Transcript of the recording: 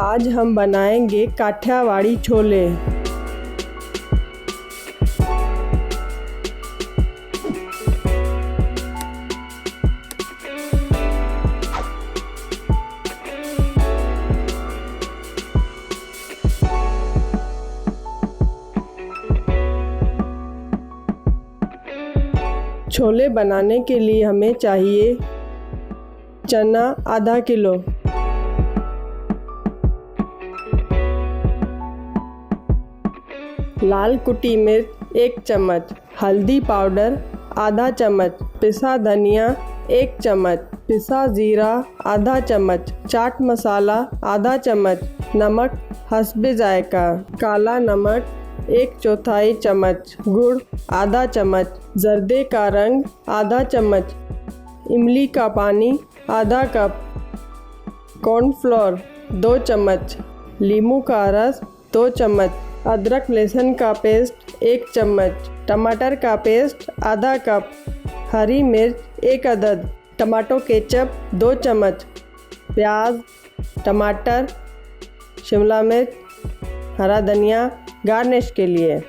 आज हम बनाएंगे काठियावाड़ी छोले। छोले बनाने के लिए हमें चाहिए चना आधा किलो, लाल कुटी मिर्च 1 चम्मच, हल्दी पाउडर आधा चम्मच, पिसा धनिया 1 चम्मच, पिसा ज़ीरा आधा चम्मच, चाट मसाला आधा चम्मच, नमक हस्बे जायका, काला नमक 1/4 चम्मच, गुड़ आधा चम्मच, जर्दे का रंग आधा चम्मच, इमली का पानी आधा कप, कॉर्नफ्लोर 2 चम्मच, नींबू का रस 2 चम्मच, अदरक लहसुन का पेस्ट 1 चम्मच, टमाटर का पेस्ट आधा कप, हरी मिर्च 1 अदद, टमाटो केचप 2 चम्मच, प्याज, टमाटर, शिमला मिर्च, हरा धनिया गार्निश के लिए।